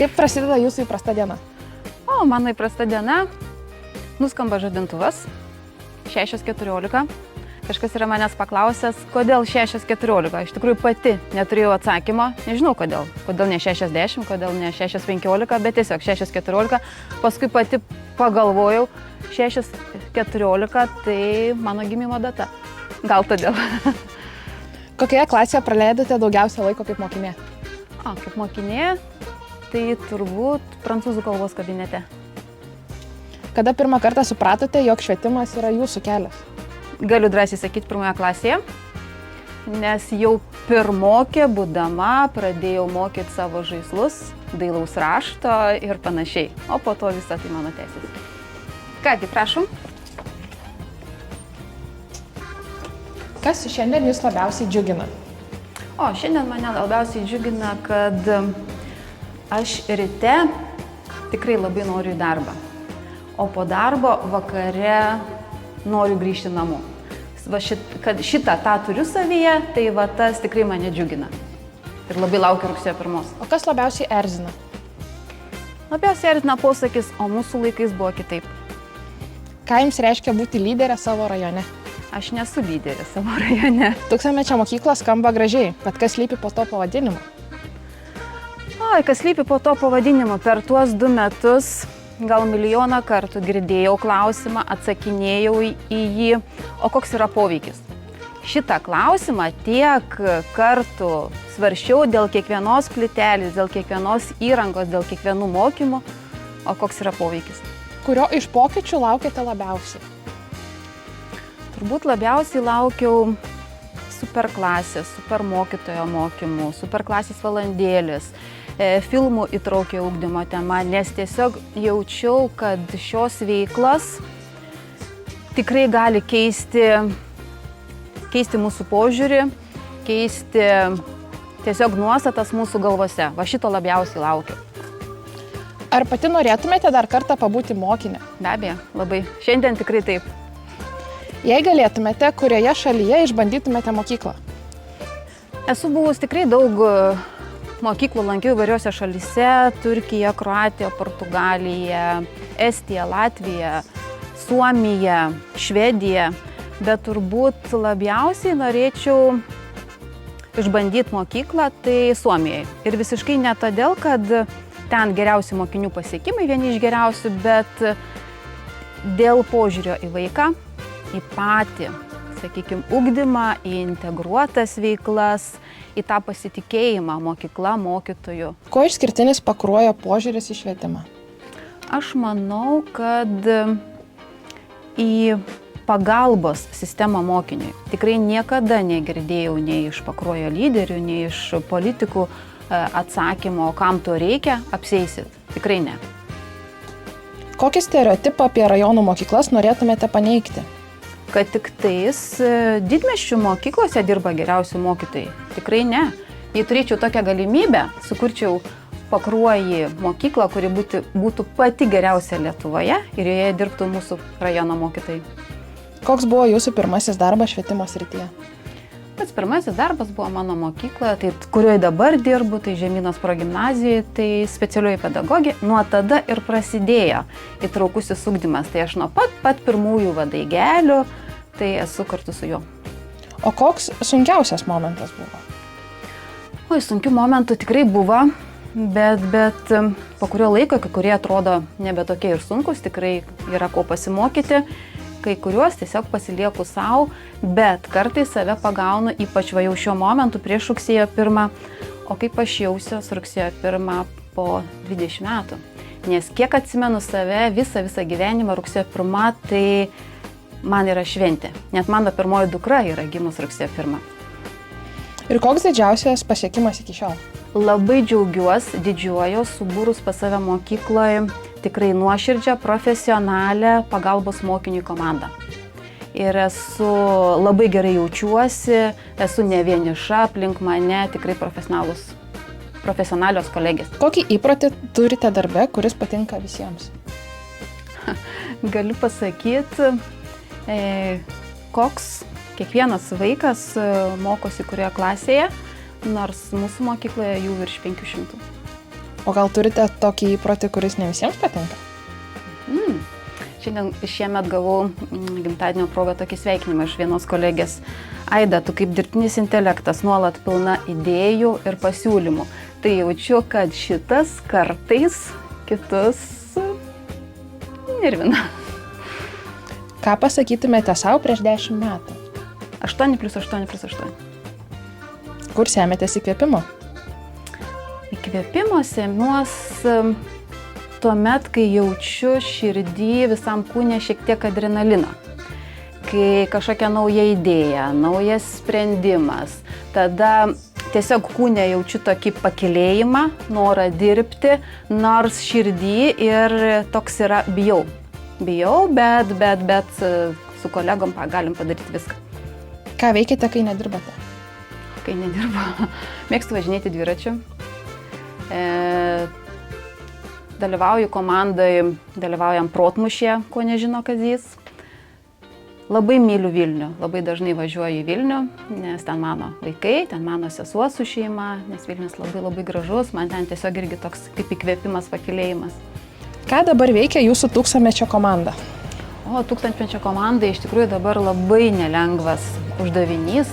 Kaip prasideda jūsų įprasta diena? O mano įprasta diena, nuskamba žadintuvas, 6:14. Kažkas yra manęs paklausęs, kodėl 6:14. Iš tikrųjų pati neturėjau atsakymo, nežinau kodėl. Kodėl ne 6:10, kodėl ne 6:15, bet tiesiog 6:14. Paskui pati pagalvojau, 6:14 tai mano gimimo data. Gal todėl. Kokioje klasėje praleidote daugiausia laiko kaip mokinė? Kaip mokinė, tai turbūt prancūzų kalbos kabinete. Kada pirmą kartą supratote, jog švietimas yra jūsų kelias? Galiu drąsiai sakyti, pirmoje klasėje, nes jau pirmokė būdama pradėjau mokyti savo žaislus, dailaus rašto ir panašiai. O po to visą tai mano tęsiasi. Kągi, prašom. Kas šiandien jūs labiausiai džiugina? Šiandien mane labiausiai džiugina, kad aš ryte tikrai labai noriu į darbą. O po darbo vakare noriu grįžti namo. Kad šitą tą turiu savyje, tai va tas tikrai mane džiugina. Ir labai laukiu rugsėjo 1. O kas labiausiai erzina? Labiausiai erzina posakis, o mūsų laikais buvo kitaip. Ką jums reiškia būti lyderė savo rajone? Aš nesu lyderė savo rajone. Tūkstantmečio mokykla skamba gražiai, bet kas slypi po to pavadinimu? Kas slypi po to pavadinimu? Per tuos 2 metus gal milijoną kartų girdėjau klausimą, atsakinėjau į jį, o koks yra poveikis. Šitą klausimą tiek kartų svarsčiau dėl kiekvienos plytelės, dėl kiekvienos įrangos, dėl kiekvienų mokymų, o koks yra poveikis. Kurio iš pokyčių laukiate labiausiai? Turbūt labiausiai laukiau superklasės, supermokytojo mokymų, superklasės valandėlės, filmų įtraukė ugdymo tema, nes tiesiog jaučiau, kad šios veiklos tikrai gali keisti mūsų požiūrį, keisti tiesiog nuostatas mūsų galvose. Va šito labiausiai laukiu. Ar pati norėtumėte dar kartą pabūti mokinė? Be abejo, labai. Šiandien tikrai taip. Jei galėtumėte, kurioje šalyje išbandytumėte mokyklą? Esu buvus tikrai daug mokyklų, lankiau įvairiose šalyse - Turkija, Kroatija, Portugalija, Estija, Latvija, Suomija, Švedija. Bet turbūt labiausiai norėčiau išbandyti mokyklą, tai Suomijai. Ir visiškai ne todėl, kad ten geriausi mokinių pasiekimai, vieni iš geriausių, bet dėl požiūrio į vaiką, į patį, sakykime, ugdymą, į integruotas veiklas, į tą pasitikėjimą mokykla, mokytojų. Kuo išskirtinis Pakruojo požiūris į švietimą? Aš manau, kad į pagalbos sistemą mokiniui tikrai niekada negirdėjau nei iš Pakruojo lyderių, nei iš politikų atsakymo, kam to reikia, apseisit. Tikrai ne. Kokį stereotipą apie rajonų mokyklas norėtumėte paneigti? Kad tik tais didmiesčių mokyklose dirba geriausi mokytojai. Tikrai ne. Jei turėčiau tokią galimybę, sukurčiau Pakruojį mokyklą, kuri būtų pati geriausia Lietuvoje ir joje dirbtų mūsų rajono mokytojai. Koks buvo jūsų pirmasis darbas švietimo srityje? Pats pirmasis darbas buvo mano mokykloje, tai kurioje dabar dirbu, tai Žemynos progimnazijoje, tai specialioji pedagogė. Nuo tada ir prasidėjo įtraukusis ugdymas. Tai aš nuo pat pirmųjų vadaigelių, tai esu kartu su juo. O koks sunkiausias momentas buvo? Sunkių momentų tikrai buvo, bet po kurio laiko, kai kurie atrodo nebe tokie ir sunkus, tikrai yra ko pasimokyti. Kai kuriuos tiesiog pasilieku savo, bet kartais save pagaunu, ypač va jau šiuo momentu prieš rugsėjo 1, o kaip aš jausiuos rugsėjo 1 po 20 metų. Nes kiek atsimenu save visą gyvenimą rugsėjo 1, tai man yra šventė. Net mano pirmoji dukra yra gimus rugsėjo 1. Ir koks didžiausias pasiekimas iki šiol? Labai džiaugiuosi, didžiuojuosi, subūrus pas save mokykloje tikrai nuoširdžią, profesionalią pagalbos mokiniui komandą. Ir labai gerai jaučiuosi, esu ne vieniša, aplink mane tikrai profesionalios kolegės. Kokį įprotį turite darbe, kuris patinka visiems? Galiu pasakyti, koks kiekvienas vaikas mokosi kurioje klasėje, nors mūsų mokykloje jų virš 500. O gal turite tokį įprotį, kuris ne visiems patinka? Šiemet gavau gimtadienio progą tokį sveikinimą iš vienos kolegės. Aida, tu kaip dirbtinis intelektas, nuolat pilna idėjų ir pasiūlymų. Tai jaučiu, kad šitas kartais kitus nervina. Ką pasakytumėte savo prieš 10 metų? 8+8+8. Kur semiatės įkvėpimo? Įkvėpimo semiuosi tuomet, kai jaučiu širdį visam kūne šiek tiek adrenalino. Kai kažkokia nauja idėja, naujas sprendimas, tada tiesiog kūne jaučiu tokį pakylėjimą, norą dirbti, nors širdį ir toks yra bijau. Bijau, bet su kolegom galim padaryti viską. Ką veikiate, kai nedirbate? Kai nedirbu, mėgstu važinėti dviračiu. Dalyvauju komandai, dalyvaujam protmušėje, ko nežino Kazys. Labai myliu Vilnių, labai dažnai važiuoju į Vilnių, nes ten mano vaikai, ten mano sesuo su šeima, nes Vilnius labai gražus, man ten tiesiog irgi toks kaip įkvėpimas, pakylėjimas. Ką dabar veikia jūsų 1000-mečio komanda? O 1000-mečio komanda iš tikrųjų dabar labai nelengvas uždavinys.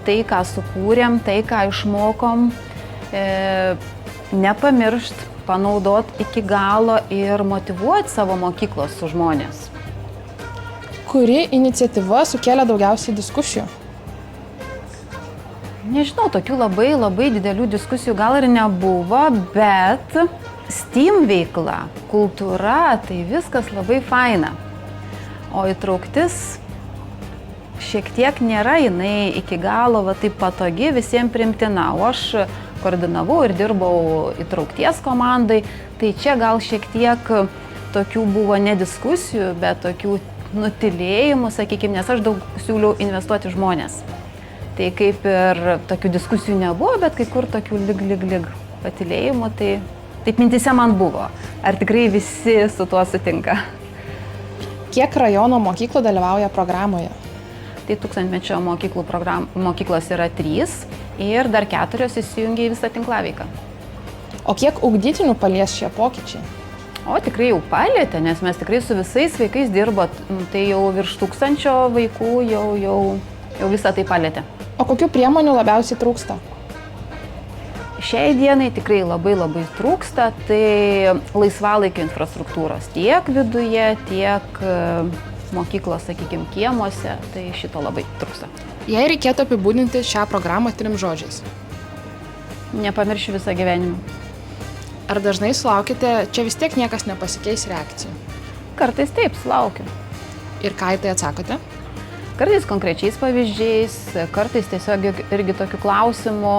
Tai, ką sukūrėm, tai, ką išmokom, nepamiršt, panaudot iki galo ir motyvuoti savo mokyklos žmonės. Kuri iniciatyva sukėlė daugiausiai diskusijų? Nežinau, tokių labai didelių diskusijų gal ir nebuvo, bet STEAM veikla, kultūra, tai viskas labai faina. O įtrauktis šiek tiek nėra jinai iki galo taip patogi, visiems priimtina. O aš koordinavau ir dirbau įtraukties komandai, tai čia gal šiek tiek tokių buvo ne diskusijų, bet tokių nutilėjimų, sakykime, nes aš daug siūliau investuoti žmonės. Tai kaip ir tokių diskusijų nebuvo, bet kai kur tokių lyg patilėjimų, tai taip mintise man buvo. Ar tikrai visi su tuo sutinka? Kiek rajono mokyklų dalyvauja programoje? Tai 1000-mečio mokyklos yra 3 ir dar 4 įsijungia į visą tinklaveiką. O kiek ugdytinių palies šie pokyčiai? O tikrai jau palietė, nes mes tikrai su visais vaikais dirbot, tai jau virš 1000 vaikų jau visą tai palietė. O kokių priemonių labiausiai trūksta? Šiai dienai tikrai labai trūksta, tai laisvalaikio infrastruktūros tiek viduje, tiek mokyklos, sakykime, kiemuose, tai šito labai trūksta. Jei reikėtų apibūdinti šią programą 3 žodžiais? Nepamiršiu visą gyvenimą. Ar dažnai sulaukite, čia vis tiek niekas nepasikeis reakcijų? Kartais taip, sulaukiu. Ir ką į tai atsakote? Kartais konkrečiais pavyzdžiais, kartais tiesiog irgi tokių klausimų,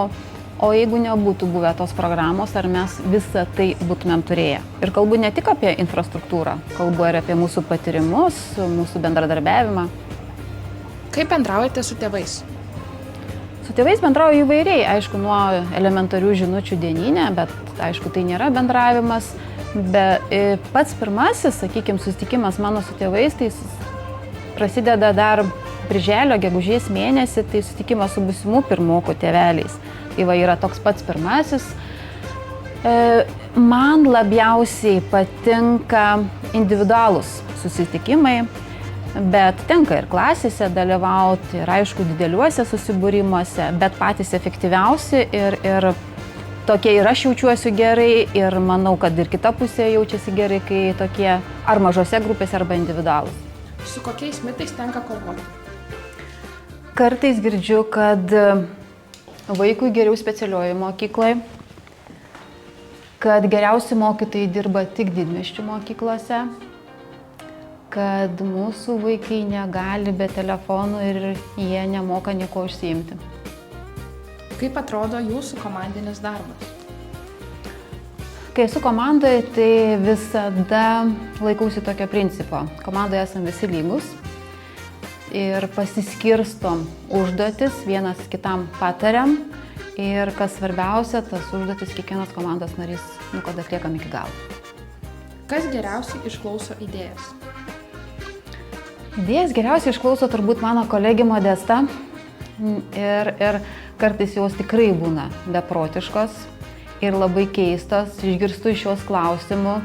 o jeigu nebūtų buvę tos programos, ar mes visą tai būtumėm turėję. Ir kalbu ne tik apie infrastruktūrą, kalbu ir apie mūsų patyrimus, mūsų bendradarbiavimą. Kaip bendraujate su tėvais? Su tėvais bendrauju įvairiai, aišku, nuo elementarių žinučių dieninę, bet aišku, tai nėra bendravimas. Pats pirmasis, sakykime, susitikimas mano su tėvais, tai prasideda dar birželio, gegužės mėnesį, tai susitikimas su būsimų pirmokų tėveliais. Tai va yra toks pats pirmasis. Man labiausiai patinka individualūs susitikimai, bet tenka ir klasėse dalyvauti, ir aišku, dideliuose susibūrimuose, bet patys efektyviausi ir tokie ir aš jaučiuosi gerai, ir manau, kad ir kita pusė jaučiasi gerai, kai tokie ar mažose grupėse, arba individualūs. Su kokiais mitais tenka kovoti? Kartais girdžiu, kad vaikui geriau specialioji mokyklai, kad geriausi mokytojai dirba tik didmiesčių mokyklose, kad mūsų vaikai negali be telefonų ir jie nemoka nieko užsiimti. Kaip atrodo jūsų komandinis darbas? Kai esu komandoje, tai visada laikausi tokio principo. Komandoje esame visi lygus ir pasiskirstom užduotis, vienas kitam patariam ir kas svarbiausia, tas užduotis kiekvienas komandos narys kad atliekam iki galo. Kas geriausiai išklauso idėjas? Idėjas geriausiai išklauso turbūt mano kolegė Modesta ir kartais jos tikrai būna beprotiškos ir labai keistos, išgirstu iš jos klausimų,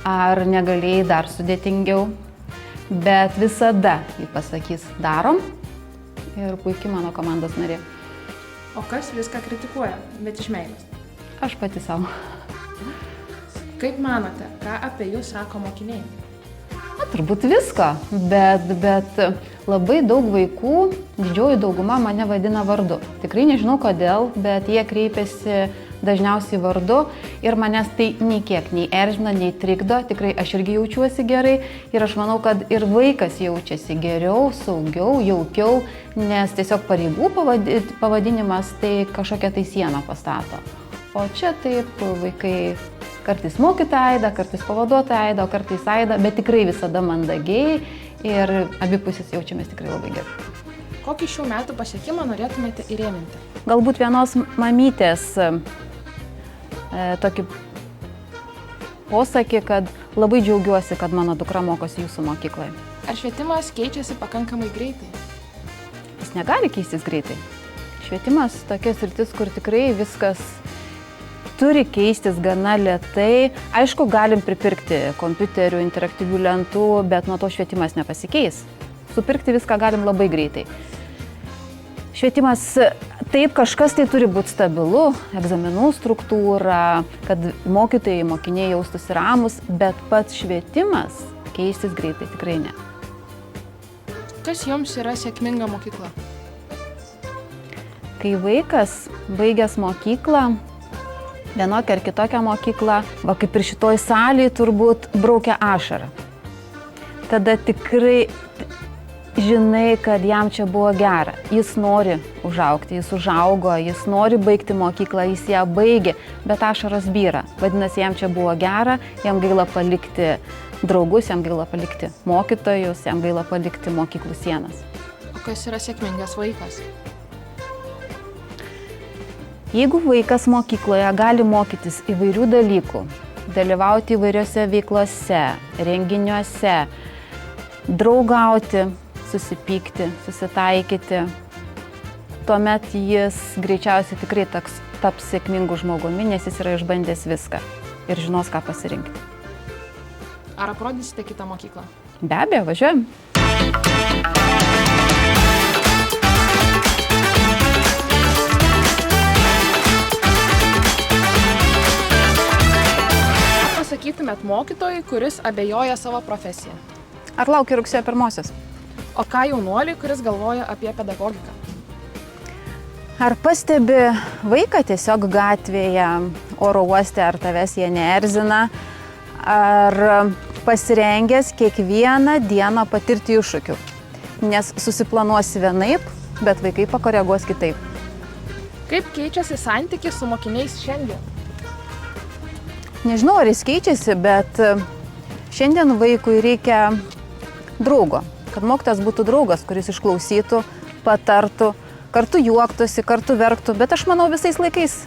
ar negalėjai dar sudėtingiau, bet visada ji pasakys darom ir puikiai mano komandos narė. O kas viską kritikuoja, bet iš meilės? Aš pati savo. Kaip manote, ką apie jūs sako mokiniai? Turbūt visko, bet labai daug vaikų, didžioji dauguma mane vadina vardu. Tikrai nežinau kodėl, bet jie kreipiasi dažniausiai vardu ir manęs tai nei kiek nei erzina, nei trikdo. Tikrai aš irgi jaučiuosi gerai ir aš manau, kad ir vaikas jaučiasi geriau, saugiau, jaukiau, nes tiesiog pareigų pavadinimas tai kažkokią tai sieną pastato. O čia taip vaikai kartais mokytoja Aida, kartais pavaduotoja Aida, o kartais Aida, bet tikrai visada mandagiai ir abipusis jaučiamės tikrai labai gerai. Kokį šių metų pasiekimą norėtumėte įrėminti? Galbūt vienos mamytės tokį posakį, kad labai džiaugiuosi, kad mano dukra mokosi jūsų mokykloje. Ar švietimas keičiasi pakankamai greitai? Jis negali keistis greitai. Švietimas tokia sritis, kur tikrai viskas turi keistis gana lėtai. Aišku, galim pripirkti kompiuterių, interaktyvių lentų, bet nuo to švietimas nepasikeis. Supirkti viską galim labai greitai. Švietimas, taip, kažkas tai turi būti stabilu, egzaminų struktūra, kad mokytojai, mokiniai jaustųsi ramus, bet pats švietimas keistis greitai tikrai ne. Kas jums yra sėkminga mokykla? Kai vaikas baigęs mokyklą, vienokią ar kitokią mokyklą, va kaip ir šitoj salėje turbūt braukia ašarą. Tada tikrai žinai, kad jam čia buvo gera. Jis nori užaugti, jis užaugo, jis nori baigti mokyklą, jis ją baigė, bet ašaros byra. Vadinasi, jam čia buvo gera, jam gaila palikti draugus, jam gaila palikti mokytojus, jam gaila palikti mokyklų sienas. O kas yra sėkmingas vaikas? Jeigu vaikas mokykloje gali mokytis įvairių dalykų, dalyvauti įvairiose veiklose, renginiuose, draugauti, susipykti, susitaikyti, tuomet jis greičiausiai tikrai taps sėkmingu žmogumi, nes jis yra išbandęs viską ir žinos, ką pasirinkti. Ar aprodysite kitą mokyklą? Be abejo, važiuojam. Sakytumėt mokytojui, kuris abejoja savo profesiją? Ar laukia rugsėjo 1? O ką jaunuoliui, kuris galvoja apie pedagogiką? Ar pastebi vaiką tiesiog gatvėje, oro uoste, ar tavęs jie neerzina, ar pasirengęs kiekvieną dieną patirti iššūkių? Nes susiplanuosi vienaip, bet vaikai pakoreguos kitaip. Kaip keičiasi santykis su mokiniais šiandien? Nežinau, ar jis keičiasi, bet šiandien vaikui reikia draugo. Kad mokytojas būtų draugas, kuris išklausytų, patartų, kartu juoktųsi, kartu verktų. Bet aš manau, visais laikais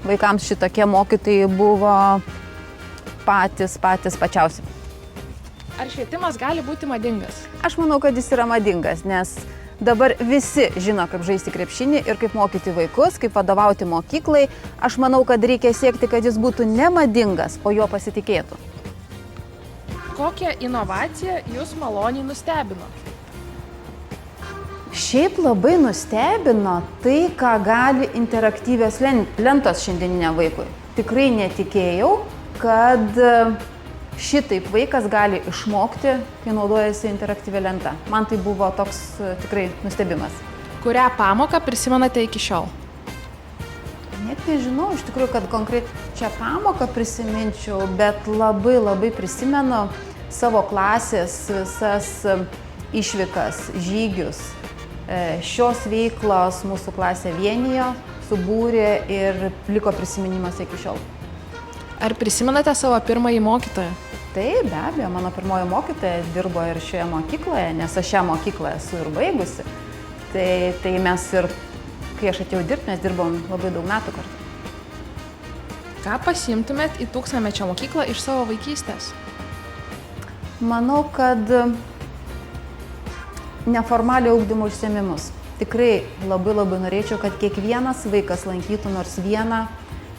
vaikams šitokie mokytojai buvo patys pačiausi. Ar švietimas gali būti madingas? Aš manau, kad jis yra madingas, nes dabar visi žino, kaip žaisti krepšinį ir kaip mokyti vaikus, kaip vadovauti mokyklai. Aš manau, kad reikia siekti, kad jis būtų ne madingas, o juo pasitikėtų. Kokią inovaciją jūs maloniai nustebino? Šiaip labai nustebino tai, ką gali interaktyvios lentos šiandieniniam vaikui. Tikrai netikėjau, kad šitaip vaikas gali išmokti, kai naudojasi interaktyvia lenta. Man tai buvo toks tikrai nustebimas. Kurią pamoką prisimenate iki šiol? Net nežinau, iš tikrųjų, kad konkrečią pamoką prisiminčiau, bet labai prisimenu savo klasės visas išvykas, žygius. Šios veiklos mūsų klasė vienijo, subūrė ir liko prisiminimas iki šiol. Ar prisimenate savo pirmąjį mokytoją? Taip, be abejo, mano pirmoji mokytoja dirbo ir šioje mokykloje, nes aš šią mokyklą esu ir baigusi. Tai mes ir, kai aš atėjau dirbti, mes dirbom labai daug metų kartu. Ką pasiimtumėt į tūkstantmečio mokyklą iš savo vaikystės? Manau, kad neformalio ugdymo užsiėmimus. Tikrai labai norėčiau, kad kiekvienas vaikas lankytų nors vieną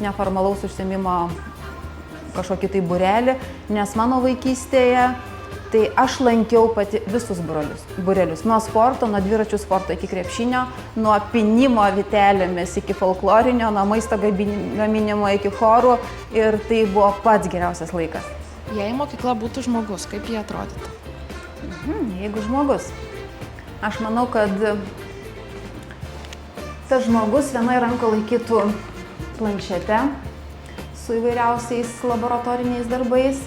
neformalaus užsiėmimo kažkokį tai būrelį, nes mano vaikystėje tai aš lankiau pati visus būrelius. Nuo sporto, nuo dviračių sporto iki krepšinio, nuo pinimo vitelėmis iki folklorinio, nuo maisto gaminimo iki chorų ir tai buvo pats geriausias laikas. Jei mokykla būtų žmogus, kaip jie atrodytų? Jeigu žmogus, aš manau, kad tas žmogus vienoje rankoje laikytų planšetę su įvairiausiais laboratoriniais darbais,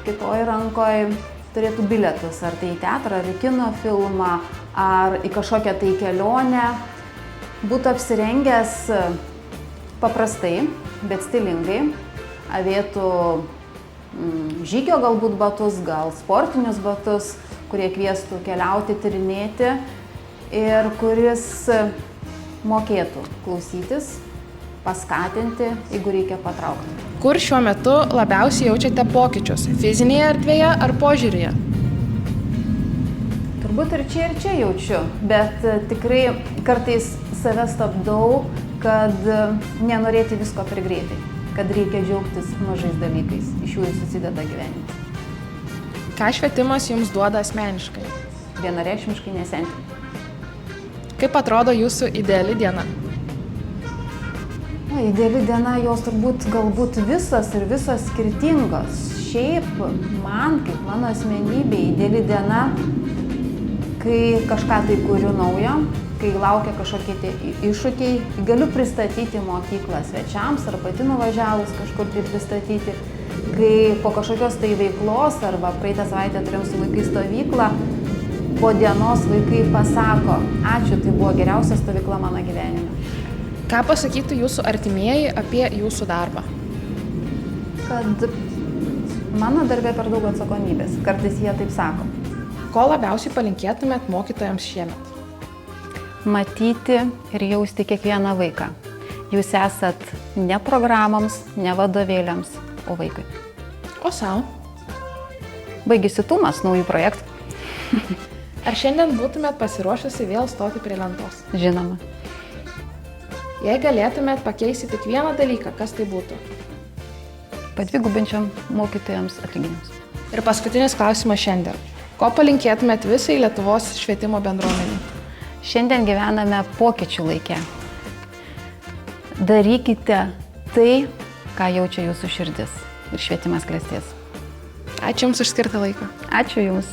kitoje rankoje turėtų bilietus, ar tai į teatrą, ar į kino filmą, ar į kažkokią tai kelionę. Būtų apsirengęs paprastai, bet stilingai, avėtų žygio galbūt batus, gal sportinius batus, kurie kviestų keliauti, tyrinėti ir kuris mokėtų klausytis, paskatinti, jeigu reikia patraukti. Kur šiuo metu labiausiai jaučiate pokyčius? Fizinėje erdvėje ar požiūryje? Turbūt ir čia jaučiu, bet tikrai kartais save stabdau, kad nenorėti visko per greitai, kad reikia džiaugtis mažais dalykais, iš jų ir susideda gyvenimas. Ką švietimas jums duoda asmeniškai? Vienareikšmiškai nesenti. Kaip atrodo jūsų ideali diena? Ideali diena, jos turbūt galbūt visos skirtingos. Šiaip man, kaip mano asmenybė, ideali diena, kai kažką tai kuriu naujo, kai laukia kažkokie tie iššūkiai, galiu pristatyti mokyklą svečiams ar pati nuvažiavus kažkur tai pristatyti, kai po kažkokios tai veiklos arba praeitą savaitę turėjom su vaikais stovyklą, po dienos vaikai pasako, ačiū, tai buvo geriausia stovykla mano gyvenime. Ką pasakytų jūsų artimieji apie jūsų darbą? Kad mano darbė per daug atsakomybės, kartais jie taip sako. Ko labiausiai palinkėtumėt mokytojams šiemet? Matyti ir jausti kiekvieną vaiką. Jūs esat ne programoms, ne vadovėliams, o vaikui. O sau? Baigysitumas naujų projektų. Ar šiandien būtumėt pasiruošusi vėl stoti prie lentos? Žinoma. Jei galėtumėt pakeisti tik vieną dalyką, kas tai būtų? Padvigubinčiam mokytojams atlyginimus. Ir paskutinis klausimas šiandien. Ko palinkėtumėt visai Lietuvos švietimo bendruomeniai? Šiandien gyvename pokyčių laike. Darykite tai, ką jaučia jūsų širdis ir švietimas klestės. Ačiū Jums už skirtą laiką. Ačiū Jums.